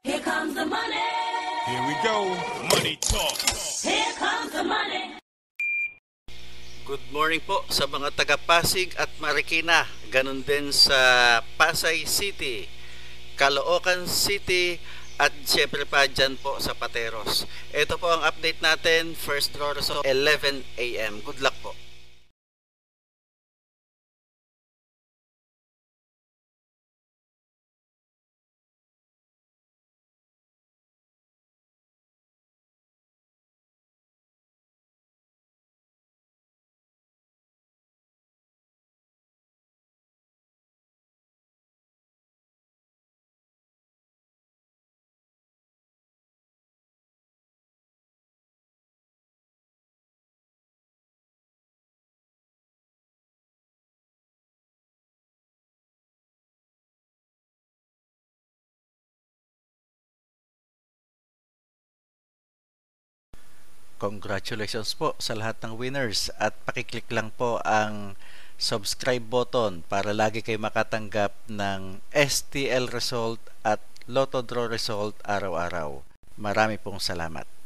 Here comes the money. Here we go. Money talk. Here comes the money. Good morning po sa mga taga-Pasig at Marikina. Ganun din sa Pasay City, Caloocan City, at syempre pa dyan po sa Pateros. Ito po ang update natin, first draw result 11 a.m. Good luck po. Congratulations po sa lahat ng winners at pakiclick lang po ang subscribe button para lagi kayo makatanggap ng STL result at Lotto Draw result araw-araw. Marami pong salamat.